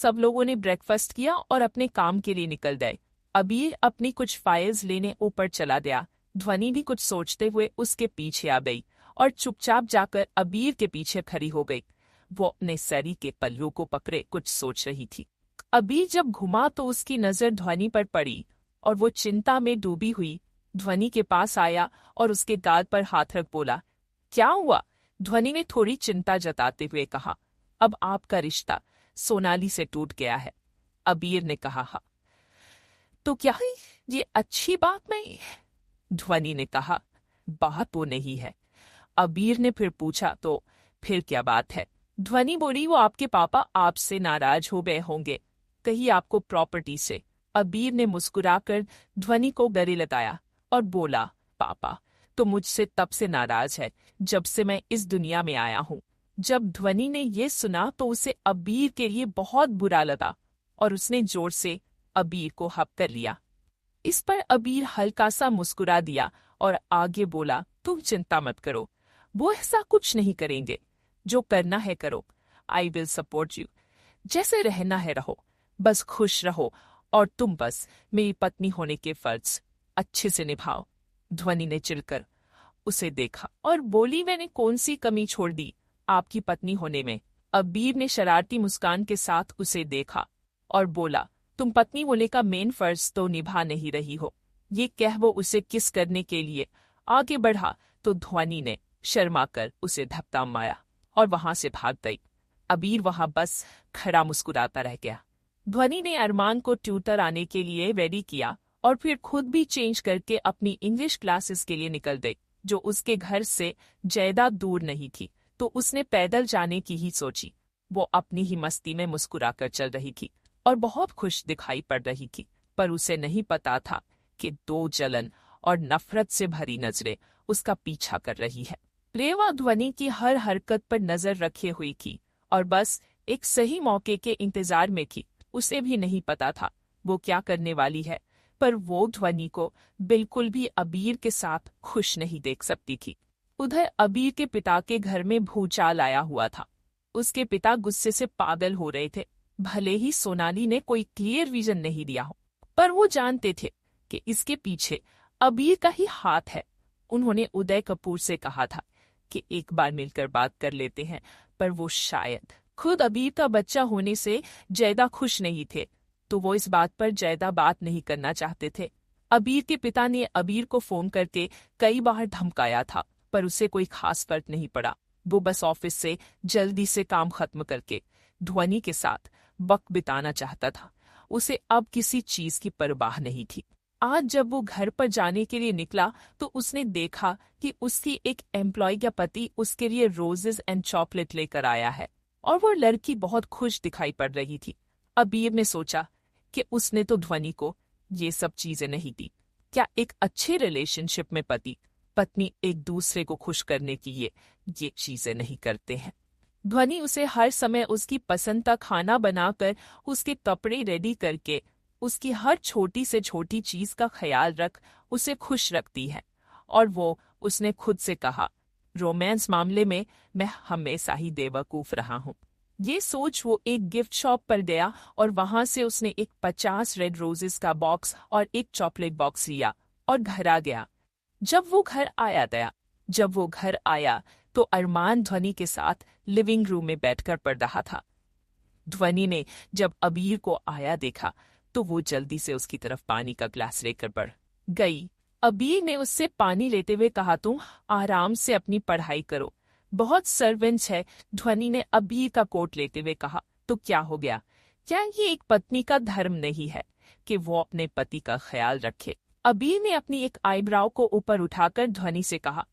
सब लोगों ने ब्रेकफास्ट किया और अपने काम के लिए निकल गए। अबीर अपनी कुछ फाइल्स लेने ऊपर चला गया। ध्वनि भी कुछ सोचते हुए उसके पीछे आ गई और चुपचाप जाकर अबीर के पीछे खड़ी हो गई। वो अपने सरी के पल्लू को पकड़े कुछ सोच रही थी। अबीर जब घुमा तो उसकी नजर ध्वनि पर पड़ी और वो चिंता में डूबी हुई ध्वनि के पास आया और उसके गाल पर हाथ रख बोला, क्या हुआ? ध्वनि ने थोड़ी चिंता जताते हुए कहा, अब आपका रिश्ता सोनाली से टूट गया है। अबीर ने कहा, हाँ तो क्या ये अच्छी बात नहीं? ध्वनि ने कहा, बात वो नहीं है। अबीर ने फिर पूछा, तो फिर क्या बात है? ध्वनि बोली, वो आपके पापा आपसे नाराज हो गए होंगे, कहीं आपको प्रॉपर्टी से। अबीर ने मुस्कुराकर ध्वनि को गले लगाया और बोला, पापा तो मुझसे तब से नाराज है जब से मैं इस दुनिया में आया हूँ। जब ध्वनि ने ये सुना तो उसे अबीर के लिए बहुत बुरा लगा और उसने जोर से अबीर को हक कर लिया। इस पर अबीर हल्का सा मुस्कुरा दिया और आगे बोला, तुम चिंता मत करो, वो ऐसा कुछ नहीं करेंगे। जो करना है करो, आई विल सपोर्ट यू। जैसे रहना है रहो, बस खुश रहो और तुम बस मेरी पत्नी होने के फर्ज अच्छे से निभाओ। ध्वनि ने चिढ़कर उसे देखा और बोली, मैंने कौन सी कमी छोड़ दी आपकी पत्नी होने में? अबीर ने शरारती मुस्कान के साथ उसे देखा और बोला, तुम पत्नी होने का मेन फर्ज तो निभा नहीं रही हो। ये कह वो उसे किस करने के लिए आगे बढ़ा तो ध्वनि ने शर्मा कर उसे धक्का मारा और वहां से भाग गई। अबीर वहां बस खड़ा मुस्कुराता रह गया। ध्वनि ने अरमान को ट्यूटर आने के लिए रेडी किया और फिर खुद भी चेंज करके अपनी इंग्लिश क्लासेस के लिए निकल गई। जो उसके घर से ज्यादा दूर नहीं थी तो उसने पैदल जाने की ही सोची। वो अपनी ही मस्ती में मुस्कुराकर चल रही थी और बहुत खुश दिखाई पड़ रही थी, पर उसे नहीं पता था कि दो जलन और नफरत से भरी नजरें उसका पीछा कर रही है। रेवा ध्वनि की हर हरकत पर नजर रखे हुई थी और बस एक सही मौके के इंतजार में थी। उसे भी नहीं पता था वो क्या करने वाली है, पर वो ध्वनि को बिल्कुल भी अबीर के साथ खुश नहीं देख सकती थी। उधर अबीर के पिता के घर में भूचाल आया हुआ था। उसके पिता गुस्से से पागल हो रहे थे। भले ही सोनाली ने कोई क्लियर विजन नहीं दिया हो, पर वो जानते थे कि इसके पीछे अबीर का ही हाथ है। उन्होंने उदय कपूर से कहा था कि एक बार मिलकर बात कर लेते हैं, पर वो शायद खुद अबीर का बच्चा होने से ज्यादा खुश नहीं थे, तो वो इस बात पर ज्यादा बात नहीं करना चाहते थे। अबीर के पिता ने अबीर को फोन करके कई बार धमकाया था, पर उसे कोई खास फर्क नहीं पड़ा। वो बस ऑफिस से जल्दी से काम खत्म करके ध्वनि के साथ वक्त बिताना चाहता था। उसे अब किसी चीज की परवाह नहीं थी। आज जब वो घर पर जाने के लिए निकला तो उसने देखा कि उसकी एक एम्प्लॉय का पति उसके लिए रोजेस एंड चॉकलेट लेकर आया है और वो लड़की बहुत खुश दिखाई पड़ रही थी। अबीर ने सोचा कि उसने तो ध्वनि को ये सब चीजें नहीं दी। क्या एक अच्छे रिलेशनशिप में पति पत्नी एक दूसरे को खुश करने की ये चीजें नहीं करते हैं? ध्वनि उसे हर समय उसकी पसंद का खाना बनाकर, उसके कपड़े रेडी करके, उसकी हर छोटी से छोटी चीज का ख्याल रख उसे खुश रखती है। और वो उसने खुद से कहा, रोमांस मामले में मैं हमेशा ही बेवकूफ रहा हूँ। ये सोच वो एक गिफ्ट शॉप पर गया और वहां से उसने एक 50 रेड रोजेस का बॉक्स और एक चॉकलेट बॉक्स लिया और घर आ गया। जब वो घर आया तो अरमान ध्वनि के साथ लिविंग रूम में बैठकर पढ़ रहा था। ध्वनि ने जब अबीर को आया देखा तो वो जल्दी से उसकी तरफ पानी का ग्लास लेकर बढ़ गई। अबीर ने उससे पानी लेते हुए कहा, तुम आराम से अपनी पढ़ाई करो, बहुत सर्वेंट्स है। ध्वनि ने अबीर का कोट लेते हुए कहा, तो क्या हो गया? क्या ये एक पत्नी का धर्म नहीं है कि वो अपने पति का ख्याल रखे? अबीर ने अपनी एक आईब्राव को ऊपर उठाकर ध्वनि से कहा,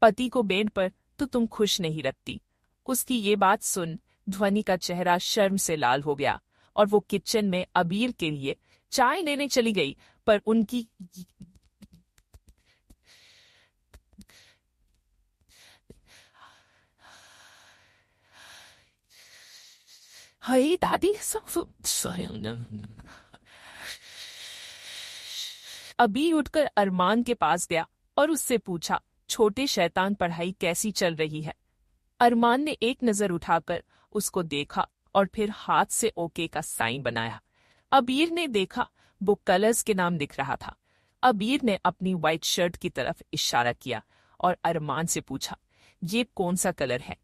पति को बेड पर तो तुम खुश नहीं रखती। उसकी ये बात सुन ध्वनि का चेहरा शर्म से लाल हो गया और वो किचन में अबीर के लिए चाय लेने चली गई, पर उनकी हाय दादी अबीर उठकर अरमान के पास गया और उससे पूछा, छोटे शैतान पढ़ाई कैसी चल रही है? अरमान ने एक नजर उठाकर उसको देखा और फिर हाथ से ओके का साइन बनाया। अबीर ने देखा वो कलर्स के नाम दिख रहा था। अबीर ने अपनी वाइट शर्ट की तरफ इशारा किया और अरमान से पूछा, ये कौन सा कलर है?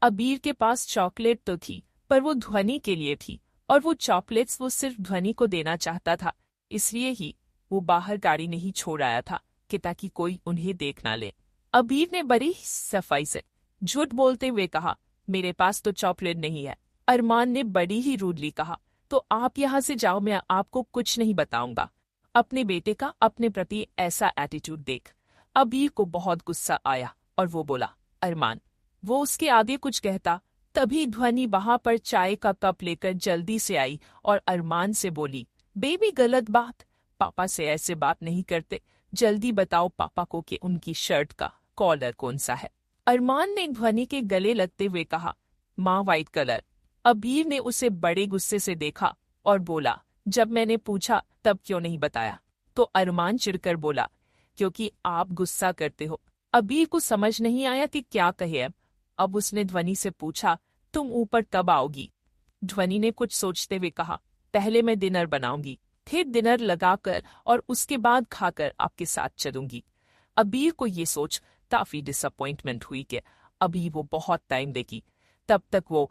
अबीर के पास चॉकलेट तो थी, पर वो ध्वनि के लिए थी, और वो चॉकलेट्स वो सिर्फ ध्वनि को देना चाहता था। इसलिए ही वो बाहर गाड़ी नहीं छोड़ आया था कि ताकि कोई उन्हें देख ना ले। अबीर ने बड़ी सफाई से झूठ बोलते हुए कहा, मेरे पास तो चॉकलेट नहीं है। अरमान ने बड़ी ही रूडली कहा, तो आप यहाँ से जाओ, मैं आपको कुछ नहीं बताऊंगा। अपने बेटे का अपने प्रति ऐसा एटीट्यूड देख अबीर को बहुत गुस्सा आया और वो बोला, अरमान। वो उसके आगे कुछ कहता, तभी ध्वनि वहां पर चाय का कप लेकर जल्दी से आई और अरमान से बोली, बेबी गलत बात, पापा से ऐसे बात नहीं करते। जल्दी बताओ पापा को कि उनकी शर्ट का कॉलर कौन सा है। अरमान ने ध्वनि के गले लगते हुए कहा, माँ वाइट कलर। अबीर ने उसे बड़े गुस्से से देखा और बोला, जब मैंने पूछा तब क्यों नहीं बताया? तो अरमान चिढ़कर बोला, क्योंकि आप गुस्सा करते हो। अबीर को समझ नहीं आया कि क्या कहे। अब उसने ध्वनि से पूछा, तुम ऊपर कब आओगी? ध्वनि ने कुछ सोचते हुए कहा, पहले मैं डिनर बनाऊंगी, फिर डिनर लगाकर और उसके बाद खाकर आपके साथ चलूंगी। अबीर को ये सोच काफी डिसअपॉइंटमेंट हुई कि अभी वो बहुत टाइम देगी। तब तक वो